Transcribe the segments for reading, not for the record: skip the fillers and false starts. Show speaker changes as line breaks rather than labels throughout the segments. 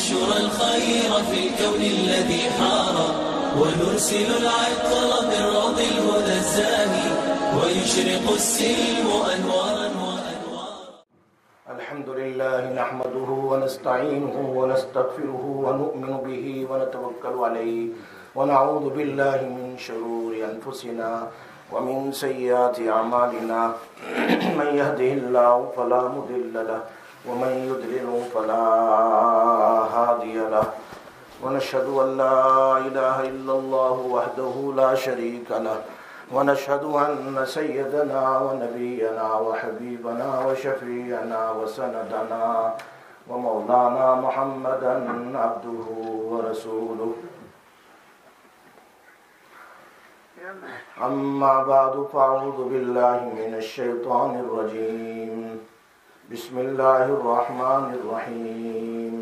ننشر الخير في الكون الذي حار ونرسل العطر من روض الهدى الزاهي ويشرق السلم أنوارا وأنوارا.
الحمد لله نحمده ونستعينه ونستغفره ونؤمن به ونتوكل عليه ونعوذ بالله من شرور أنفسنا ومن سيئات أعمالنا من يهده الله فلا مضل له ومن يضلل فلا هادي له ونشهد أن لا إله إلا الله وحده لا شريك له ونشهد أن سيدنا ونبينا وحبيبنا وشفيعنا وسندنا ومولانا محمدا عبده ورسوله. أما بعد فأعوذ بالله من الشيطان الرجيم. بسم الله الرحمن الرحيم.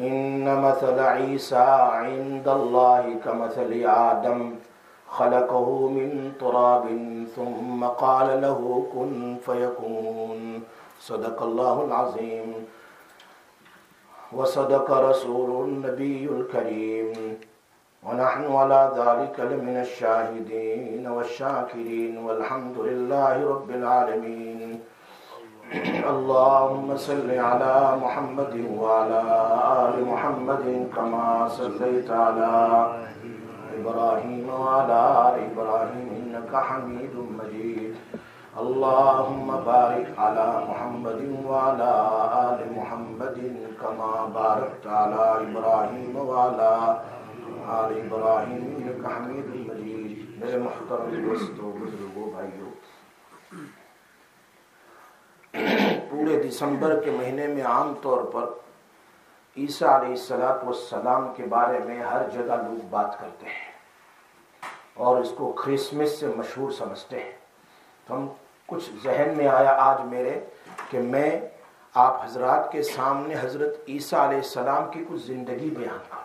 إن مثل عيسى عند الله كمثل آدم خلقه من تراب ثم قال له كن فيكون. صدق الله العظيم وصدق رسول النبي الكريم ونحن على ذلك لمن الشاهدين والشاكرين والحمد لله رب العالمين. اللهم صل على محمد وعلى آل محمد كما صليت على إبراهيم وعلى آل إبراهيم إنك حميد مجيد. اللهم بارك على محمد وعلى آل محمد كما باركت على إبراهيم وعلى آل إبراهيم إنك حميد مجيد. میرے محترم دوستو، بزرگوں، بھائیو، پورے دسمبر کے مہینے میں عام طور پر عیسیٰ علیہ السلام کے بارے میں ہر جگہ لوگ بات کرتے ہیں اور اس کو کرسمس سے مشہور سمجھتے ہیں. تو ہم کچھ ذہن میں آیا آج میرے کہ میں آپ حضرات کے سامنے حضرت عیسیٰ علیہ السلام کی کچھ زندگی بیان کروں.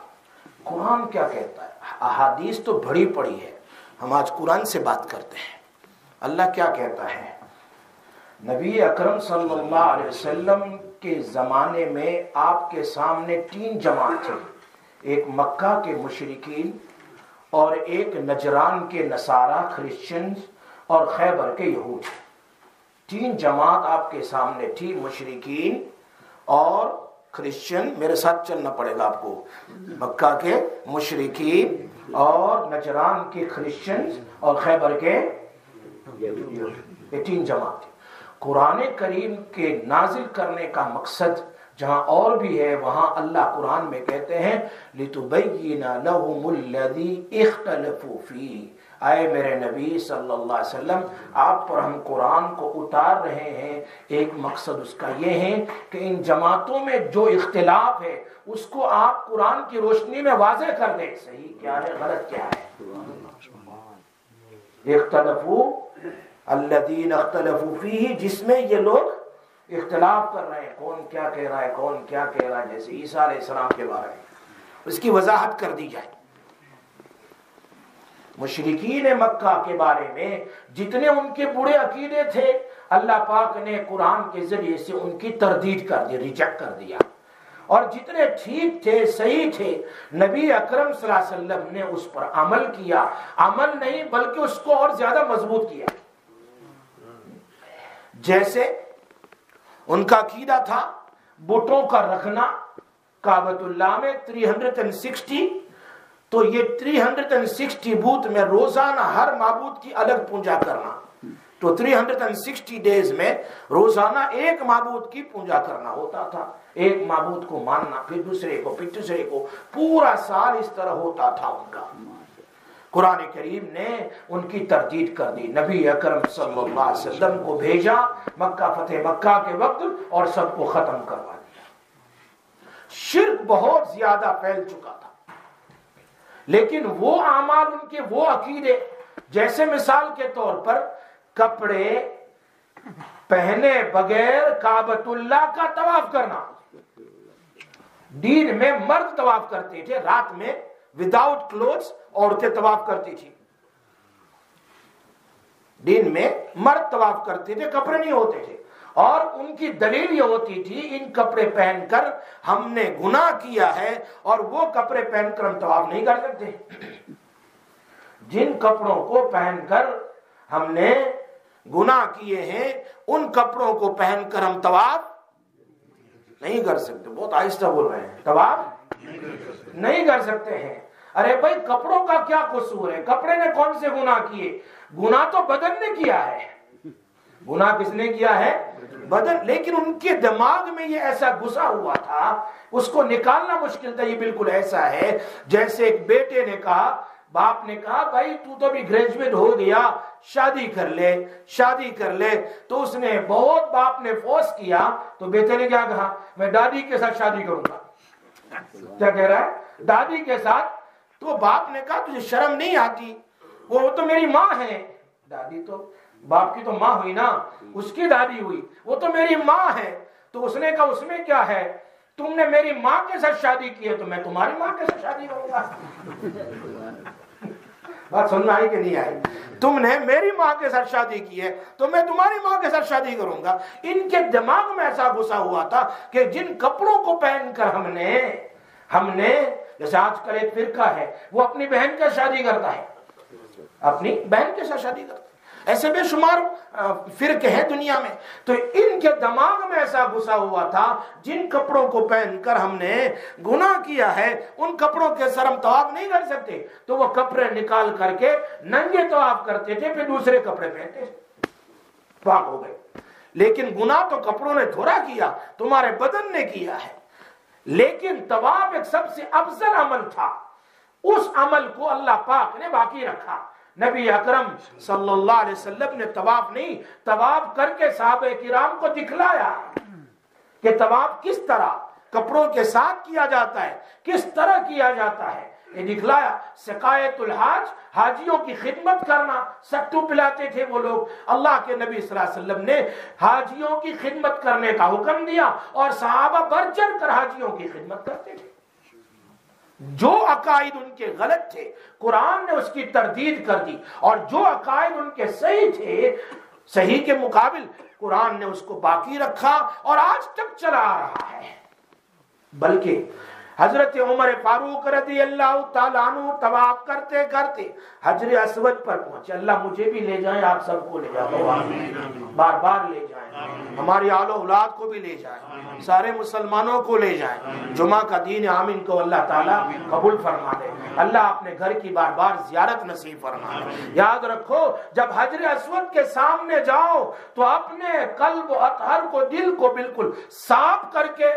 قرآن کیا کہتا ہے؟ احادیث تو بڑی پڑی ہے، ہم آج قرآن سے بات کرتے ہیں. اللہ کیا کہتا ہے؟ نبی اکرم صلی اللہ علیہ وسلم کے زمانے میں آپ کے سامنے 3 جماعت تھے. ایک مکہ کے مشرکین اور ایک نجران کے نصارہ کرسچنز اور خیبر کے یہود. 3 جماعت آپ کے سامنے تھی، مشرکین اور کرسچن. میرے ساتھ چلنا پڑے گا آپ کو. مکہ کے مشرکین اور نجران کے کرسچنز اور خیبر کے یہود. یہ 3 جماعت تھی. قرآن کریم کے نازل کرنے کا مقصد جہاں اور بھی ہے، وہاں اللہ قرآن میں کہتے ہیں لِتُبَيِّنَ لَهُمُ الَّذِي اخْتَلَفُوا فِيهِ. آئے میرے نبی صلی اللہ علیہ وسلم، آپ پر ہم قرآن کو اتار رہے ہیں. ایک مقصد اس کا یہ ہے کہ ان جماعتوں میں جو اختلاف ہے اس کو آپ قرآن کی روشنی میں واضح کر دیں. صحیح کیا ہے، غلط کیا ہے. اختلفوا الذین اختلفوا فیہ، جس میں یہ لوگ اختلاف کر رہے ہیں، کون کیا کہہ رہا ہے، کون کیا کہہ رہا ہے. جیسے عیسیٰ علیہ السلام کے بارے میں اس کی وضاحت کر دی جائے. مشرکین مکہ کے بارے میں جتنے ان کے برے عقیدے تھے، اللہ پاک نے قرآن کے ذریعے سے ان کی تردید کر دی، ریجیکٹ کر دیا. اور جتنے ٹھیک تھے، صحیح تھے، نبی اکرم صلی اللہ علیہ وسلم نے اس پر عمل کیا. عمل نہیں بلکہ اس کو اور زیادہ مضبوط کیا. جیسے ان کا عقیدہ تھا بتوں کا رکھنا کعبۃ اللہ میں 360، تو یہ 360 بت میں روزانہ ہر معبود کی الگ پوجا کرنا. تو 360 ڈیز میں روزانہ ایک معبود کی پوجا کرنا ہوتا تھا. ایک معبود کو ماننا، پھر دوسرے کو، پھر تیسرے کو، پورا سال اس طرح ہوتا تھا ان کا. قرآن کریم نے ان کی تردید کر دی. نبی اکرم صلی اللہ علیہ وسلم کو بھیجا مکہ فتح مکہ کے وقت اور سب کو ختم کروا دیا. شرک بہت زیادہ پھیل چکا تھا، لیکن وہ اعمال ان کے، وہ عقیدے، جیسے مثال کے طور پر کپڑے پہنے بغیر کعبۃ اللہ کا طواف کرنا. دین میں مرد طواف کرتے تھے، رات میں وداؤٹ کلوتھس عورتیں طواف کرتی تھی. دن میں مرد طواف کرتے تھے، کپڑے نہیں ہوتے تھے. اور ان کی دلیل یہ ہوتی تھی ان کپڑے پہن کر ہم نے گناہ کیا ہے اور وہ کپڑے پہن کر ہم طواف نہیں کر سکتے. جن کپڑوں کو پہن کر ہم نے گناہ کیے ہیں ان کپڑوں کو پہن کر ہم طواف نہیں کر سکتے. بہت آہستہ بول رہے ہیں. طواف نہیں کر سکتے ہیں. ارے بھائی کپڑوں کا کیا قصور ہے؟ کپڑے نے کون سے گناہ کیے؟ گناہ تو بدن نے کیا ہے. گناہ کس نے کیا ہے؟ بدن. لیکن ان کے دماغ میں یہ ایسا گھسا ہوا تھا اس کو نکالنا مشکل تھا. یہ بالکل ایسا ہے جیسے ایک بیٹے نے کہا, باپ نے کہا بھائی تو بھی گریجویٹ ہو گیا, شادی کر لے شادی کر لے. تو اس نے بہت باپ نے فورس کیا تو بیٹے نے کیا کہا, میں دادی کے ساتھ شادی کروں گا. کیا کہہ رہا ہے؟ دادی کے ساتھ. تو باپ نے کہا تجھے شرم نہیں آتی؟ وہ تو میری ماں ہے. دادی تو باپ کی تو ماں ہوئی نا, اس کی دادی ہوئی, وہ تو میری ماں ہے. تو اس نے کہا اس میں کیا ہے, تم نے میری ماں کے ساتھ شادی کی ہے تو میں تمہاری ماں کے ساتھ شادی کروں گا. بات سن میں آئی کہ نہیں آئی؟ تم نے میری ماں کے ساتھ شادی کی ہے تو میں تمہاری ماں کے ساتھ شادی کروں گا. ان کے دماغ میں ایسا گھسا ہوا تھا کہ جن کپڑوں کو پہن کر ہم نے جیسے آج کل ایک فرقہ ہے وہ اپنی بہن کے ساتھ شادی کرتا ہے, اپنی بہن کے ساتھ شادی کرتا ہے. ایسے بے شمار فرقے ہیں دنیا میں. تو ان کے دماغ میں ایسا گھسا ہوا تھا جن کپڑوں کو پہن کر ہم نے گناہ کیا ہے ان کپڑوں کے سر ہم طواف نہیں کر سکتے. تو وہ کپڑے نکال کر کے ننگے طواف کرتے تھے, پھر دوسرے کپڑے پہنتے تھے, پاک ہو گئے. لیکن گناہ تو کپڑوں نے تھوڑا کیا, تمہارے بدن نے کیا ہے. لیکن طواف ایک سب سے افضل عمل تھا, اس عمل کو اللہ پاک نے باقی رکھا. نبی اکرم صلی اللہ علیہ وسلم نے طواف نہیں, طواف کر کے صحابہ کرام کو دکھلایا کہ طواف کس طرح کپڑوں کے ساتھ کیا جاتا ہے, کس طرح کیا جاتا ہے. یہ دکھلایا. سقایت الحاج, حاجیوں کی خدمت کرنا. سٹو پلاتے تھے وہ لوگ. اللہ کے نبی صلی اللہ علیہ وسلم نے حاجیوں کی خدمت کرنے کا حکم دیا اور صحابہ بڑھ چڑھ کر حاجیوں کی خدمت کرتے تھے. جو عقائد ان کے غلط تھے قرآن نے اس کی تردید کر دی, اور جو عقائد ان کے صحیح تھے, صحیح کے مقابل قرآن نے اس کو باقی رکھا اور آج تک چلا آ رہا ہے. بلکہ حضرت عمر فاروق رضی اللہ تعالیٰ عنہ طواف کرتے کرتے حجر اسود پر پہنچے. اللہ مجھے بھی لے جائیں, آپ سب کو لے جائیں, بار بار لے جائیں, ہماری آل و اولاد کو بھی لے جائیں, سارے مسلمانوں کو لے جائیں. جمعہ کا دین آمین کو اللہ تعالیٰ قبول فرما دے. اللہ اپنے گھر کی بار بار زیارت نصیب فرما دے. یاد رکھو جب حجر اسود کے سامنے جاؤ تو اپنے قلب و اطہر کو, دل کو بالکل صاف کر کے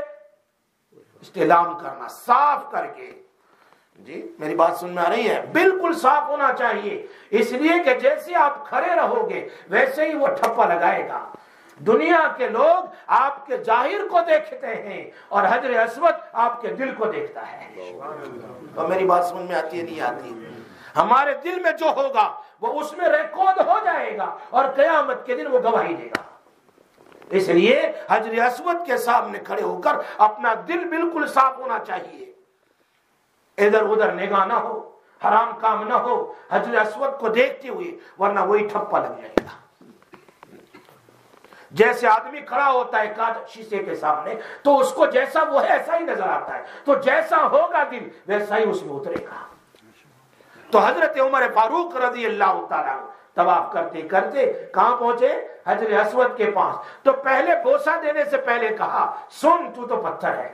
استعلام کرنا, صاف کر کے. جی میری بات سن میں آ رہی ہے؟ بالکل صاف ہونا چاہیے, اس لیے کہ جیسے آپ کھڑے رہو گے ویسے ہی وہ ٹھپا لگائے گا. دنیا کے لوگ آپ کے ظاہر کو دیکھتے ہیں اور حجر اسود آپ کے دل کو دیکھتا ہے. اور میری بات سمجھ میں آتی ہے نہیں آتی؟ ہمارے دل میں جو ہوگا وہ اس میں ریکارڈ ہو جائے گا اور قیامت کے دن وہ گواہی دے گا. اس لیے حجر اسود کے سامنے کھڑے ہو کر اپنا دل بالکل صاف ہونا چاہیے, ادھر ادھر نگاہ نہ ہو, حرام کام نہ ہو حجر اسود کو دیکھتے ہوئے, ورنہ وہی ٹھپا لگ جائے گا. جیسے آدمی کھڑا ہوتا ہے کانچ شیشے کے سامنے تو اس کو جیسا وہ ہے ایسا ہی نظر آتا ہے, تو جیسا ہوگا دل ویسا ہی اس میں اترے گا. تو حضرت عمر فاروق رضی اللہ تعالیٰ طواف کرتے کرتے کہاں پہنچے؟ حجر اسود کے پاس. تو پہلے بوسہ دینے سے پہلے کہا سن تو پتھر ہے.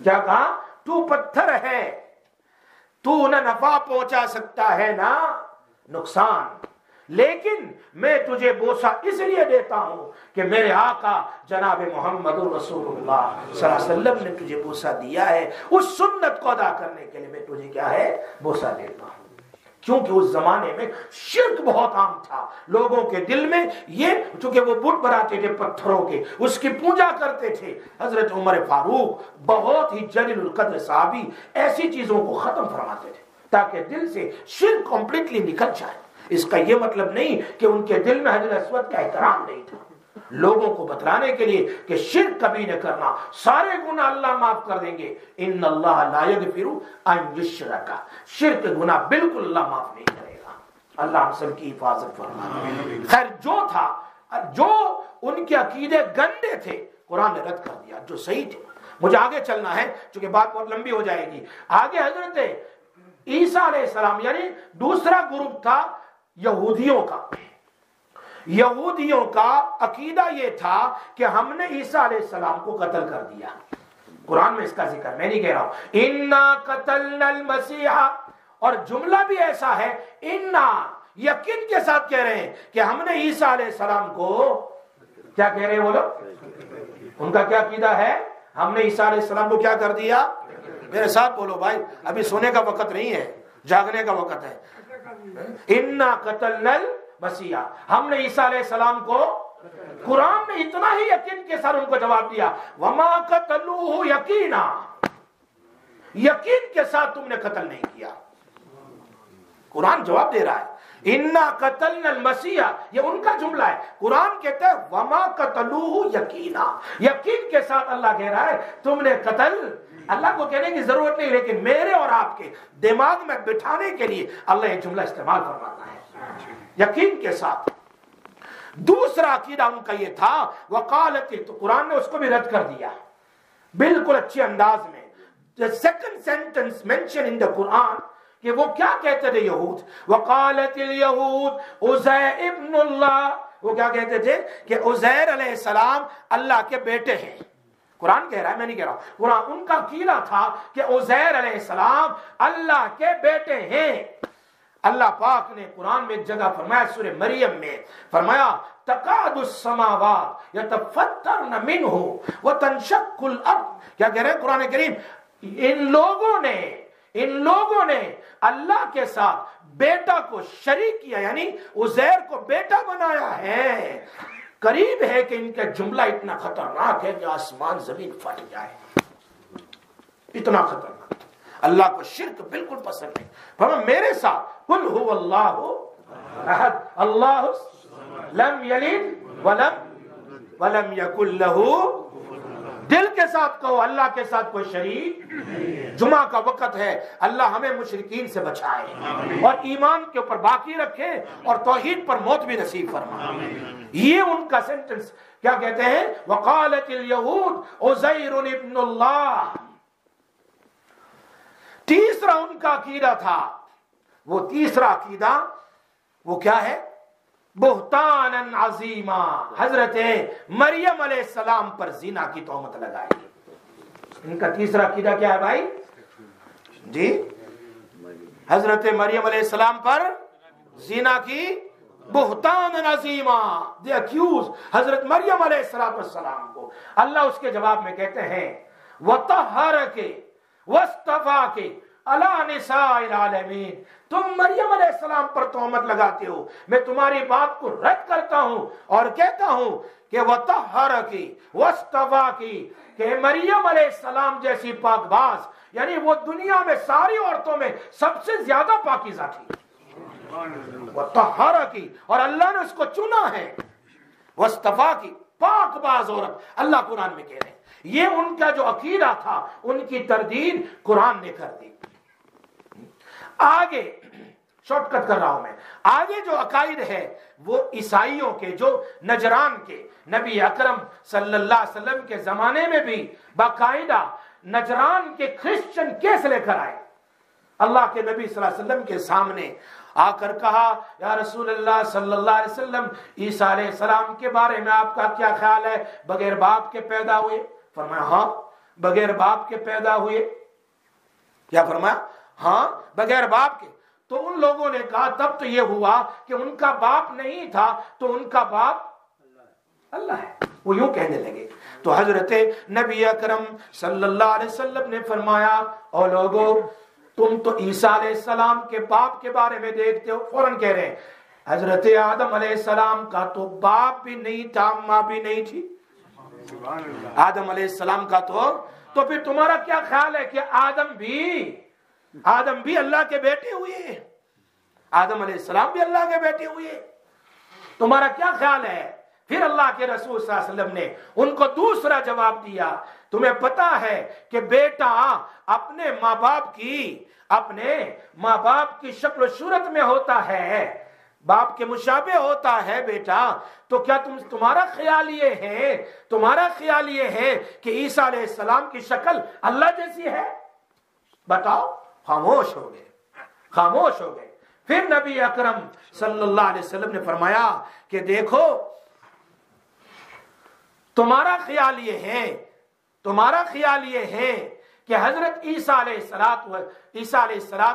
کیا کہا؟ تو پتھر ہے, تو نہ نفع پہنچا سکتا ہے نہ نقصان, لیکن میں تجھے بوسہ اس لیے دیتا ہوں کہ میرے آقا جناب محمد رسول اللہ صلی اللہ علیہ وسلم نے تجھے بوسہ دیا ہے, اس سنت کو ادا کرنے کے لیے میں تجھے کیا ہے بوسہ دیتا ہوں. کیونکہ اس زمانے میں شرک بہت عام تھا لوگوں کے دل میں, یہ چونکہ وہ بت بناتے تھے پتھروں کے, اس کی پوجا کرتے تھے. حضرت عمر فاروق بہت ہی جلیل القدر صحابی ایسی چیزوں کو ختم فرماتے تھے تاکہ دل سے شرک کمپلیٹلی نکل جائے. اس کا یہ مطلب نہیں کہ ان کے دل میں حجر اسود کا احترام نہیں تھا, لوگوں کو بتلانے کے لیے کہ شرک کبھی نہ کرنا, سارے گناہ اللہ معاف کر دیں گے. ان اللہ لا یغفر ان یشرک, شرک گناہ بالکل اللہ معاف نہیں کرے گا. اللہ ہم سب کی حفاظت فرمائے. خیر جو تھا, جو ان کے عقیدے گندے تھے، قرآن نے رد کر دیا جو صحیح تھے۔ مجھے آگے چلنا ہے چونکہ بات بہت لمبی ہو جائے گی۔ آگے حضرت عیسیٰ علیہ السلام یعنی دوسرا گروپ تھا یہودیوں کا۔ یہودیوں کا عقیدہ یہ تھا کہ ہم نے عیسیٰ علیہ السلام کو قتل کر دیا۔ قرآن میں اس کا ذکر میں نہیں کہہ رہا ہوں، انا قتلنا المسیح، اور جملہ بھی ایسا ہے انا، یقین کے ساتھ کہہ رہے ہیں کہ ہم نے عیسیٰ علیہ السلام کو کیا کہہ رہے ہیں وہ لوگ؟ ان کا کیا عقیدہ ہے؟ ہم نے عیسیٰ علیہ السلام کو کیا کر دیا؟ میرے ساتھ بولو بھائی، ابھی سونے کا وقت نہیں ہے، جاگنے کا وقت ہے۔ انا قتلنا المسیح، ہم نے عیسیٰ علیہ السلام کو، قرآن نے اتنا ہی یقین کے ساتھ ان کو جواب دیا، وما قتلوہ یقینا، یقین کے ساتھ تم نے قتل نہیں کیا۔ قرآن جواب دے رہا ہے انا قتلنا المسیح، یہ ان کا جملہ ہے۔ قرآن کہتا ہے وما قتلوہ یقینا، یقین کے ساتھ اللہ کہہ رہا ہے تم نے قتل، اللہ کو کہنے کی ضرورت نہیں، لیکن میرے اور آپ کے دماغ میں بٹھانے کے لیے اللہ یہ جملہ استعمال فرماتا ہے، یقین کے ساتھ۔ دوسرا عقیدہ ان کا یہ تھا وقالت، تو قرآن نے اس کو بھی رد کر دیا بالکل اچھے انداز میں۔ The second sentence mentioned in the Quran کہ وہ کیا کہتے تھے یہود، وقالت الیہود عزیر ابن اللہ، وہ کیا کہتے تھے کہ عزیر علیہ السلام اللہ کے بیٹے ہیں۔ قرآن کہہ رہا ہے، میں نہیں کہہ رہا، قرآن ان کا عقیدہ تھا کہ عزیر علیہ السلام اللہ کے بیٹے ہیں۔ اللہ پاک نے قرآن میں ایک جگہ فرمایا، سورہ مریم میں فرمایا تقاد السماوات یتفطرن منہ وتنشق الارض، کیا کہہ رہے ہیں قرآن کریم؟ ان لوگوں نے اللہ کے ساتھ بیٹا کو شریک کیا، یعنی عزیر کو بیٹا بنایا ہے۔ قریب ہے کہ ان کا جملہ اتنا خطرناک ہے کہ آسمان زمین پھٹ جائے، اتنا خطرناک۔ اللہ کو شرک بالکل پسند نہیں۔ فرمایا میرے ساتھ قل هو اللہ احد اللہ لم یلد ولم یکن لہ، دل کے ساتھ کہو اللہ کے ساتھ کوئی شریک۔ جمعہ کا وقت ہے، اللہ ہمیں مشرکین سے بچائے اور ایمان کے اوپر باقی رکھے اور توحید پر موت بھی نصیب فرمائے۔ یہ ان کا سینٹنس کیا کہتے ہیں؟ وقالت الیہود عزیر ابن اللہ۔ تیسرا ان کا عقیدہ تھا، وہ تیسرا عقیدہ وہ کیا ہے؟ بہتان عظیمہ، حضرت مریم علیہ السلام پر زنا کی تہمت لگائی۔ ان کا تیسرا عقیدہ کیا ہے بھائی جی؟ حضرت مریم علیہ السلام پر زنا کی بہتان عظیمہ، دے اکیوز حضرت مریم علیہ السلام کو۔ اللہ اس کے جواب میں کہتے ہیں وَطَهَّرَكِ وَاسْتَفَاكِ عَلَى نِسَاءِ الْعَالَمِينَ، تم مریم علیہ السلام پر تہمت لگاتے ہو، میں تمہاری بات کو رد کرتا ہوں اور کہتا ہوں کہ وَطَهَّرَكِ وَاسْتَفَاكِ، کہ مریم علیہ السلام جیسی پاک باز، یعنی وہ دنیا میں ساری عورتوں میں سب سے زیادہ پاکیزہ تھی، وَطَهَّرَكِ، اور اللہ نے اس کو چنا ہے، وَاسْتَفَاكِ، پاک باز عورت، اللہ قرآن میں کہہ رہے ہیں۔ یہ ان کا جو عقیدہ تھا، ان کی تردید قرآن نے کر دی۔ آگے شارٹ کٹ کر رہا ہوں میں، آگے جو عقائد ہے وہ عیسائیوں کے، جو نجران کے نبی اکرم صلی اللہ علیہ وسلم کے زمانے میں بھی باقاعدہ نجران کے کرسچن کیس لے کر آئے، اللہ کے نبی صلی اللہ علیہ وسلم کے سامنے آ کر کہا یا رسول اللہ صلی اللہ علیہ وسلم، عیسیٰ علیہ السلام کے بارے میں آپ کا کیا خیال ہے؟ بغیر باپ کے پیدا ہوئے؟ فرمایا ہاں بغیر باپ کے پیدا ہوئے۔ کیا فرمایا؟ ہاں بغیر باپ کے۔ تو ان لوگوں نے کہا تب تو یہ ہوا کہ ان کا باپ نہیں تھا تو ان کا باپ اللہ ہے، وہ یوں کہنے لگے۔ تو حضرت نبی اکرم صلی اللہ علیہ وسلم نے فرمایا او لوگو، تم تو عیسیٰ علیہ السلام کے باپ کے بارے میں دیکھتے ہو، فوراً کہہ رہے ہیں حضرت آدم علیہ السلام کا تو باپ بھی نہیں تھا، ماں بھی نہیں تھی۔ آدم علیہ السلام کا تو پھر تمہارا کیا خیال ہے کہ آدم بھی اللہ کے بیٹے ہوئے؟ آدم علیہ السلام بھی اللہ کے بیٹے ہوئے، تمہارا کیا خیال ہے؟ پھر اللہ کے رسول صلی اللہ علیہ وسلم نے ان کو دوسرا جواب دیا، تمہیں پتا ہے کہ بیٹا اپنے ماں باپ کی شکل و صورت میں ہوتا ہے، باپ کے مشابہ ہوتا ہے بیٹا، تو کیا تمہارا خیال یہ ہے کہ عیسیٰ علیہ السلام کی شکل اللہ جیسی ہے؟ بتاؤ۔ خاموش ہو گئے۔ پھر نبی اکرم صلی اللہ علیہ وسلم نے فرمایا کہ دیکھو، تمہارا خیال یہ ہے کہ حضرت عیسیٰ علیہ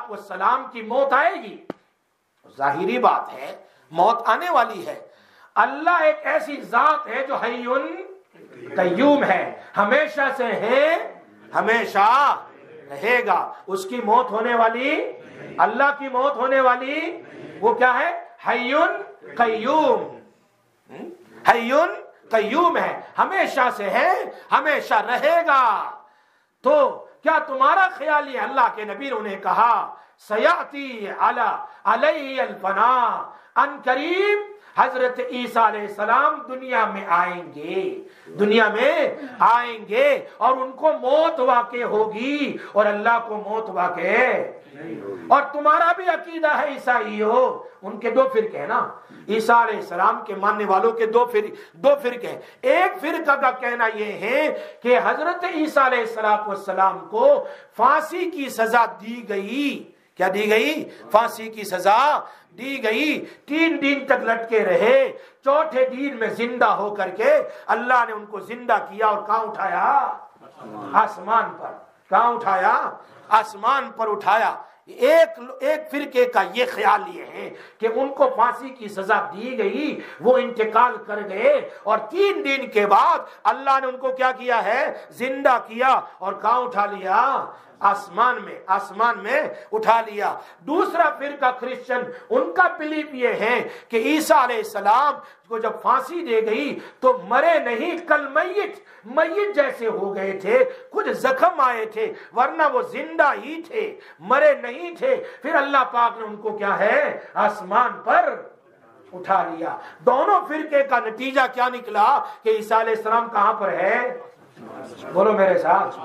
السلام کی موت آئے گی۔ ظاہری بات ہے، موت آنے والی ہے۔ اللہ ایک ایسی ذات ہے جو حی قیوم ہے، ہمیشہ سے ہے، ہمیشہ رہے گا۔ اس کی موت ہونے والی، اللہ کی موت ہونے والی، وہ کیا ہے؟ حی قیوم ہے، ہمیشہ سے ہے، ہمیشہ رہے گا۔ تو کیا تمہارا خیال یہ؟ اللہ کے نبی نے انہیں کہا سیاتی علیہ الفنا، ان قریب حضرت عیسیٰ علیہ السلام دنیا میں آئیں گے اور ان کو موت واقع ہوگی اور اللہ کو موت واقع اور تمہارا بھی عقیدہ ہے عیسائیوں، ان کے دو فرقے ہیں نا، عیسیٰ علیہ السلام کے ماننے والوں کے دو فرقے ہیں۔ ایک فرقہ کا کہنا یہ ہے کہ حضرت عیسیٰ علیہ السلام کو پھانسی کی سزا دی گئی۔ کیا دی گئی؟ پھانسی کی سزا دی گئی۔ 3 دن تک لٹکے رہے، چوتھے دن میں زندہ ہو کر کے اللہ نے ان کو زندہ کیا اور کہاں اٹھایا؟ آسمان پر۔ کہاں اٹھایا؟ آسمان پر اٹھایا۔ ایک فرقے کا یہ خیال یہ ہے کہ ان کو پھانسی کی سزا دی گئی، وہ انتقال کر گئے اور 3 دن کے بعد اللہ نے ان کو کیا کیا ہے؟ زندہ کیا اور کہاں اٹھا لیا؟ آسمان میں اٹھا لیا۔ دوسرا فرقہ کرسچن، ان کا بلیف یہ ہے کہ عیسیٰ علیہ السلام کو جب پھانسی دے گئی تو مرے نہیں، کل میت جیسے ہو گئے تھے، کچھ زخم آئے تھے، ورنہ وہ زندہ ہی تھے، مرے نہیں تھے۔ پھر اللہ پاک نے ان کو کیا ہے؟ آسمان پر اٹھا لیا۔ دونوں فرقے کا نتیجہ کیا نکلا کہ عیسیٰ علیہ السلام کہاں پر ہے؟ بولو میرے ساتھ۔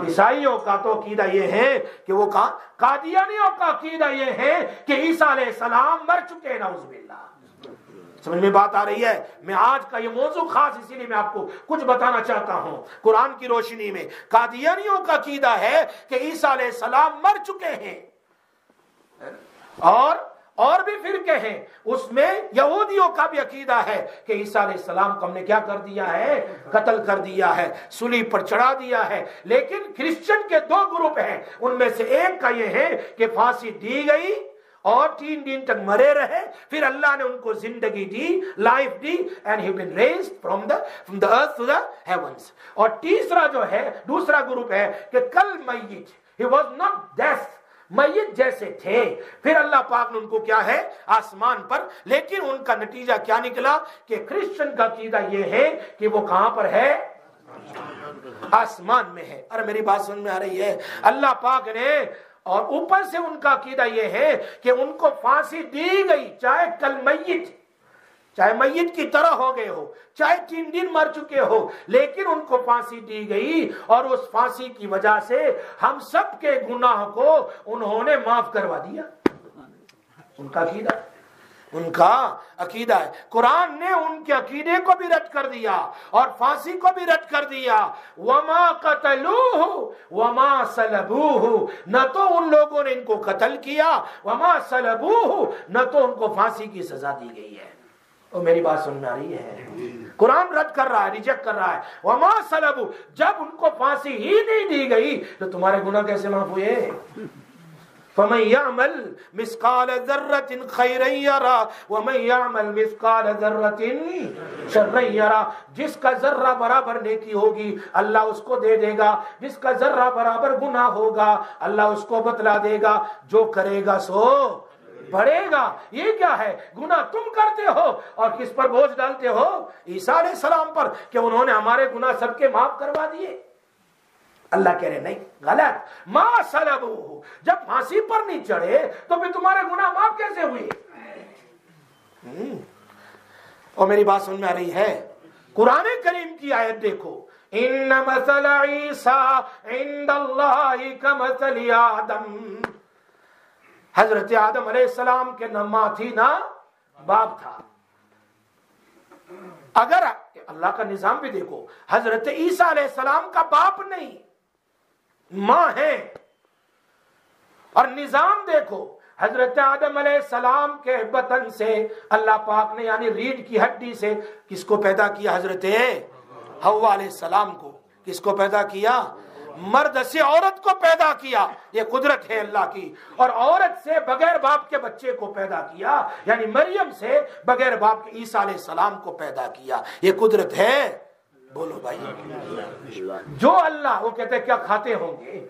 عیسائیوں کا تو عقیدہ یہ ہے کہ وہ کہاں؟ قادیانیوں کا عقیدہ یہ ہے کہ عیسیٰ علیہ السلام مر چکے، نعوذ باللہ۔ سمجھ میں بات آ رہی ہے؟ میں آج کا یہ موضوع خاص اسی لیے میں آپ کو کچھ بتانا چاہتا ہوں قرآن کی روشنی میں۔ قادیانیوں کا عقیدہ ہے کہ عیسیٰ علیہ السلام مر چکے ہیں، اور بھی فرقے ہیں، اس میں یہودیوں کا بھی عقیدہ ہے کہ عیسیٰ علیہ السلام کو ہم نے کیا کر دیا ہے؟ قتل کر دیا ہے، صلیب پر چڑھا دیا ہے۔ لیکن کرسچن کے 2 گروپ ہیں، ان میں سے ایک کا یہ ہے کہ پھانسی دی گئی اور 3 دن تک مرے رہے، پھر اللہ نے ان کو زندگی دی، لائف دی، and he been raised from the earth to the heavens۔ اور تیسرا جو ہے، دوسرا گروپ ہے کہ کل میت، he was not death، میت جیسے تھے۔ پھر اللہ پاک نے ان کو کیا ہے؟ آسمان پر۔ لیکن ان کا نتیجہ کیا نکلا کہ کرسچن کا عقیدہ یہ ہے کہ وہ کہاں پر ہے؟ آسمان میں ہے۔ ارے میری بات سمجھ میں آ رہی ہے؟ اللہ پاک نے، اور اوپر سے ان کا عقیدہ یہ ہے کہ ان کو پھانسی دی گئی، چاہے کل میت کی طرح ہو گئے ہو، چاہے 3 دن مر چکے ہو، لیکن ان کو پھانسی دی گئی اور اس پھانسی کی وجہ سے ہم سب کے گناہ کو انہوں نے معاف کروا دیا۔ ان کا عقیدہ ہے۔ قرآن نے ان کے عقیدے کو بھی رد کر دیا اور پھانسی کو بھی رد کر دیا۔ وما قتلوہ وما صلبوہ، نہ تو ان لوگوں نے ان کو قتل کیا، وما صلبوہ، نہ تو ان کو پھانسی کی سزا دی گئی ہے۔ اور میری بات سن میں آ رہی ہے؟ قرآن رد کر رہا ہے، ریجیکٹ کر رہا ہے۔ وما صلبوہ، جب ان کو پھانسی ہی نہیں دی گئی تو تمہارے گناہ کیسے معاف ہوئے؟ فَمَن يَعْمَلْ مِثْقَالَ ذَرَّةٍ خَيْرًا يَرَهُ وَمَن يَعْمَلْ مِثْقَالَ ذَرَّةٍ شَرًّا يَرَهُ، جس کا ذرہ برابر نیکی ہوگی اللہ اس کو دے دے گا، جس کا ذرہ برابر گناہ ہوگا اللہ اس کو بتلا دے گا، جو کرے گا سو بڑھے گا۔ یہ کیا ہے؟ گناہ تم کرتے ہو اور کس پر بوجھ ڈالتے ہو؟ عیسیٰ علیہ السلام پر، کہ انہوں نے ہمارے گناہ سب کے معاف کروا دیے۔ اللہ کہہ رہے نہیں، غلط۔ ما صلبوہ، جب پھانسی پر نہیں چڑھے تو پھر تمہارے گناہ معاف کیسے ہوئے؟ اور میری بات سن میں آ رہی ہے؟ قرآن کریم کی آیت دیکھو، ان مثل عیسیٰ عند اللہ کمثل آدم، حضرت آدم علیہ السلام کے نہ ماں تھی نہ باپ تھا. اگر اللہ کا نظام بھی دیکھو, حضرت عیسیٰ علیہ السلام کا باپ نہیں, ماں ہے. اور نظام دیکھو, حضرت آدم علیہ السلام کے بطن سے اللہ پاک نے یعنی ریڑھ کی ہڈی سے کس کو پیدا کیا؟ حضرت حوا علیہ السلام کو. کس کو پیدا کیا؟ مرد سے عورت کو پیدا کیا. یہ قدرت ہے اللہ کی. اور عورت سے بغیر باپ کے بچے کو پیدا کیا, یعنی مریم سے بغیر باپ کے عیسیٰ علیہ السلام کو پیدا کیا. یہ قدرت ہے. بولو بھائی. جو اللہ, وہ کہتے ہیں کیا کھاتے ہوں گے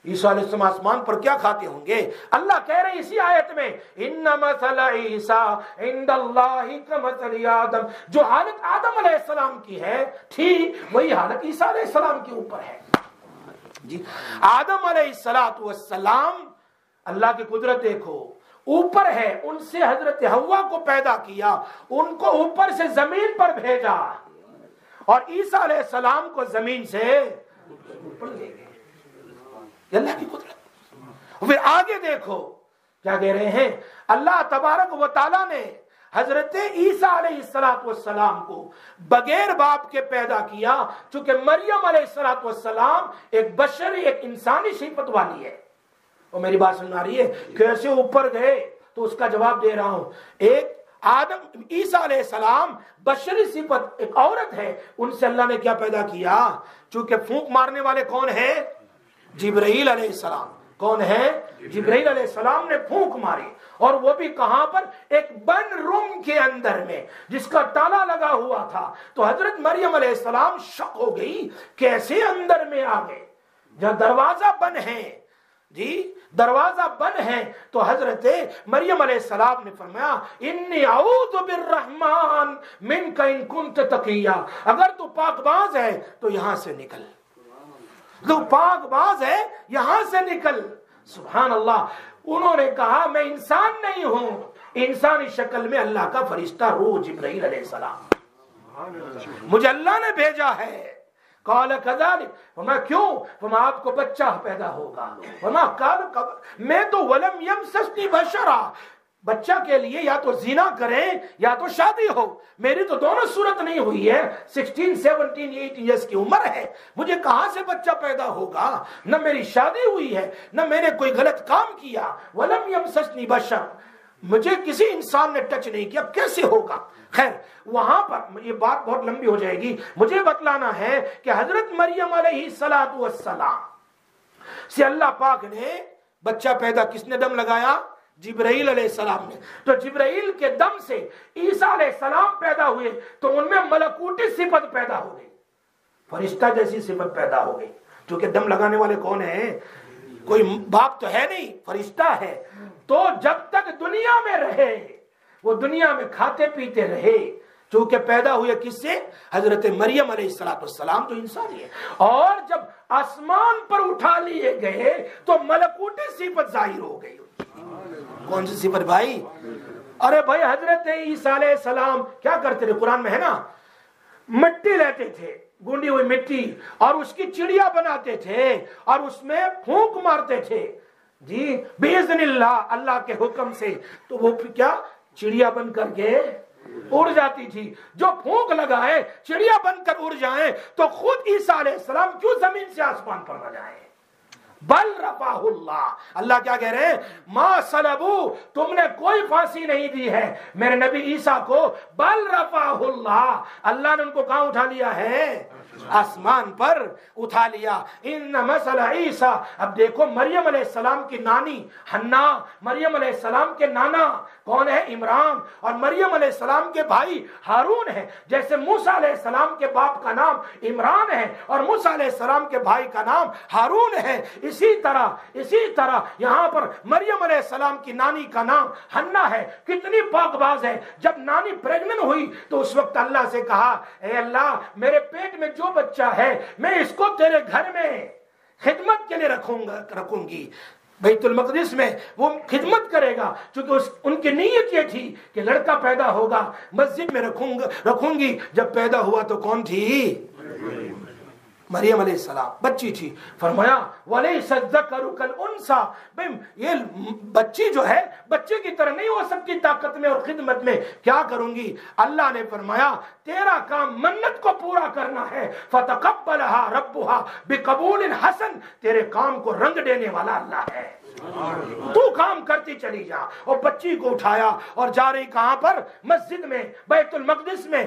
عیسیٰ علیہ السلام, آسمان پر کیا کھاتے ہوں گے؟ اللہ کہہ رہے اسی آیت میں, ان مثل عیسیٰ عند اللہ کمثل آدم. جو حالت آدم علیہ السلام کی ہے تھی, وہی حالت عیسیٰ علیہ السلام کے اوپر ہے. جی, آدم علیہ السلام, اللہ کی قدرت دیکھو, اوپر ہے. ان سے حضرت حوا کو پیدا کیا, ان کو اوپر سے زمین پر بھیجا, اور عیسیٰ علیہ السلام کو زمین سے اوپر لے گئے. اللہ کی قدرت. پھر آگے دیکھو کیا کہہ رہے ہیں, اللہ تبارک و تعالیٰ نے حضرت عیسیٰ علیہ السلام کو بغیر باپ کے پیدا کیا, چونکہ مریم علیہ السلام ایک بشری, ایک انسانی صفت والی ہے. اور میری بات سن آ رہی ہے؟ کیسے اوپر گئے تو اس کا جواب دے رہا ہوں. ایک آدم عیسیٰ علیہ السلام بشری صفت, ایک عورت ہے, ان سے اللہ نے کیا پیدا کیا؟ چونکہ پھونک مارنے والے کون ہیں؟ جبرائیل علیہ السلام. کون ہے؟ جبرائیل علیہ السلام نے پھونک ماری, اور وہ بھی کہاں پر؟ ایک بند روم کے اندر میں جس کا تالا لگا ہوا تھا. تو حضرت مریم علیہ السلام شک ہو گئی, کیسے اندر میں آ گئے جہاں دروازہ بند ہے. جی, دروازہ بند ہے. تو حضرت مریم علیہ السلام نے فرمایا, انی اعوذ بالرحمن منک ان کنت تقیا. اگر تو پاک باز ہے تو یہاں سے نکل, تو پاک باز ہے یہاں سے نکل. سبحان اللہ. انہوں نے کہا میں انسان نہیں ہوں, انسانی شکل میں اللہ کا فرشتہ روح جبرائیل علیہ السلام, مجھے اللہ نے بھیجا ہے. قال كذلك. فرمایا کیوں؟ فرمایا آپ کو بچہ پیدا ہوگا. فرمایا قال میں تو ولم يمسسني بشرا, بچہ کے لیے یا تو زنا کریں یا تو شادی ہو, میری تو دونوں صورت نہیں ہوئی ہے. 16, 17, 18 ایئرس کی عمر ہے, مجھے کہاں سے بچہ پیدا ہوگا؟ نہ میری شادی ہوئی ہے, نہ میں نے کوئی غلط کام کیا. ولم یمسسنی بشر, مجھے کسی انسان نے ٹچ نہیں کیا, کیسے ہوگا؟ خیر, وہاں پر یہ بات بہت لمبی ہو جائے گی. مجھے بتلانا ہے کہ حضرت مریم علیہ السلام سے اللہ پاک نے بچہ پیدا, کس نے دم لگایا؟ جبرائیل علیہ السلام نے. تو جبرائیل کے دم سے عیسیٰ علیہ السلام پیدا ہوئے, تو ان میں ملکوتی صفت پیدا ہو گئی, فرشتہ جیسی صفت پیدا ہو گئی. کیونکہ دم لگانے والے کون ہیں؟ کوئی باپ تو ہے نہیں, فرشتہ ہے. تو جب تک دنیا میں رہے, وہ دنیا میں کھاتے پیتے رہے, چونکہ پیدا ہوئے کس سے؟ حضرت مریم علیہ السلام تو انسانی ہے. اور جب آسمان پر اٹھا لیے گئے تو ملکوتی صفت ظاہر ہو گئی. کون سی صفت بھائی؟ ارے بھائی, حضرت عیسیٰ علیہ السلام کیا کرتے تھے؟ قرآن میں ہے نا, مٹی لیتے تھے, گونڈی ہوئی مٹی, اور اس کی چڑیا بناتے تھے, اور اس میں پھونک مارتے تھے. جی, باذن اللہ, اللہ کے حکم سے. تو وہ کیا چڑیا بن کر کے اڑ جاتی تھی. جو پھونک لگائے چڑیا بن کر اڑ جائیں, تو خود عیسیٰ علیہ السلام کیوں زمین سے آسمان پر نہ جائیں؟ بل رفعہ اللہ. اللہ کیا کہہ رہے ہیں؟ ما صلبو, تم نے کوئی پھانسی نہیں دی ہے میرے نبی عیسیٰ کو. بل رفعہ اللہ, اللہ نے ان کو کہاں اٹھا لیا ہے؟ آسمان پر اٹھا لیا. ان مثل عیسیٰ. اب دیکھو مریم علیہ السلام کی نانی حنا, مریم علیہ السلام کے نانا کون ہے؟ عمران. اور مریم علیہ السلام کے بھائی ہارون ہے. جیسے موسیٰ علیہ السلام کے باپ کا نام عمران ہے, اور موسیٰ علیہ السلام کے بھائی کا نام ہارون ہے, اسی طرح یہاں پر مریم علیہ السلام کی نانی کا نام حنا ہے. کتنی پاک باز ہے. جب نانی پریگننٹ ہوئی تو اس وقت اللہ سے کہا, اے اللہ, میرے پیٹ میں جو بچہ ہے میں اس کو تیرے گھر میں خدمت کے لیے رکھوں گی. بیت المقدس میں وہ خدمت کرے گا, چونکہ ان کی نیت یہ تھی کہ لڑکا پیدا ہوگا مسجد میں رکھوں گی. جب پیدا ہوا تو کون تھی؟ مریم علیہ السلام بچی تھی. فرمایا وَلَيْسَ الذَّكَرُ كَالْأُنثَىٰ، یہ بچی جو ہے بچے کی طرح نہیں ہو سکتی طاقت میں اور خدمت میں. کیا کروں گی؟ اللہ نے فرمایا تیرا کام منت کو پورا کرنا ہے. فَتَقَبَّلَهَا رَبُّهَا بِقَبُولٍ حَسَن، تیرے کام کو رنگ دینے والا اللہ ہے. تو کام کرتی چلی جا. اور بچی کو اٹھایا اور جا رہی کہاں پر؟ مسجد میں، بیت المقدس میں.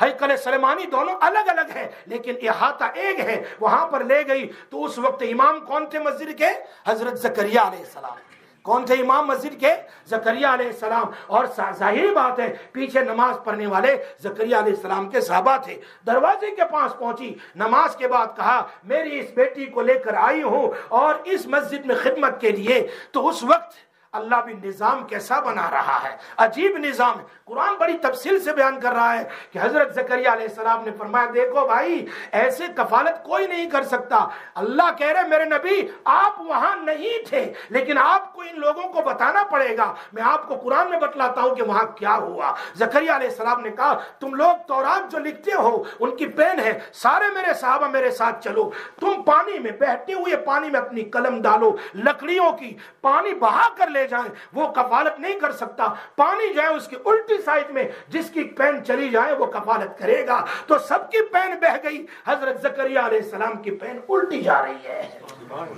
ہیکل سلیمانی دونوں الگ الگ ہے لیکن احاطہ ایک ہے. وہاں پر لے گئی تو اس وقت امام کون تھے مسجد کے؟ حضرت زکریہ علیہ السلام. کون تھے امام مسجد کے؟ زکریہ علیہ السلام. اور ظاہری بات ہے پیچھے نماز پڑھنے والے زکریہ علیہ السلام کے صحابہ تھے. دروازے کے پاس پہنچی، نماز کے بعد کہا میری اس بیٹی کو لے کر آئی ہوں اور اس مسجد میں خدمت کے لیے. تو اس وقت اللہ بھی نظام کیسا بنا رہا ہے، عجیب نظام ہے. قرآن بڑی تفصیل سے بیان کر رہا ہے کہ حضرت زکریہ علیہ السلام نے فرمایا دیکھو بھائی ایسے کفالت کوئی نہیں کر سکتا. اللہ کہہ رہے میرے نبی آپ وہاں نہیں تھے لیکن آپ کو ان لوگوں کو بتانا پڑے گا. میں آپ کو قرآن میں بتلاتا ہوں کہ وہاں کیا ہوا. زکریہ علیہ السلام نے کہا تم لوگ تورات جو لکھتے ہو ان کی پین ہے، سارے میرے صحابہ میرے ساتھ چلو. تم پانی میں، بہتے ہوئے پانی میں اپنی قلم ڈالو، لکڑیوں کی پانی بہا کر لے جائیں. وہ کفالت نہیں کر سکتا. پانی جو ہے اس کی الٹی سائڈ میں جس کی پین چلی جائے وہ کفالت کرے گا. تو سب کی پین بہ گئی، حضرت زکریہ علیہ السلام کی پین الٹی جا رہی ہے.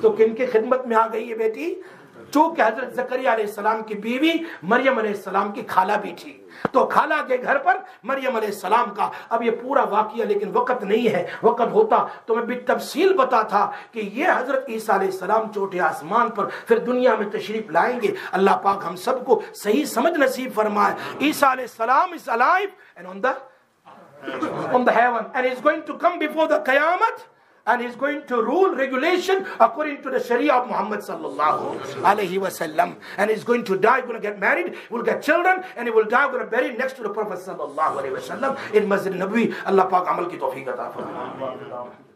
تو کن کی خدمت میں آ گئی ہے بیٹی؟ چونکہ حضرت زکریہ علیہ السلام کی بیوی مریم علیہ السلام کی خالہ بھی تھی. تو خالہ کے گھر پر مریم علیہ السلام کا اب یہ پورا واقعہ، لیکن وقت نہیں ہے، وقت ہوتا تو میں بالتفصیل بتاتا کہ یہ حضرت عیسیٰ علیہ السلام چوٹے آسمان پر پھر دنیا میں تشریف لائیں گے. اللہ پاک ہم سب کو صحیح سمجھ نصیب فرمائے. عیسیٰ علیہ السلام is alive and on the heaven and is going to come before the Qiyamah and he is going to rule regulation according to the Sharia of Muhammad sallallahu alaihi wasallam. And he is going to die, going to get married, will get children, and he will die, going to bury next to the Prophet sallallahu alaihi wasallam in Masjid Nabawi. Allah Pak amal ki tawfiq ata farmaye.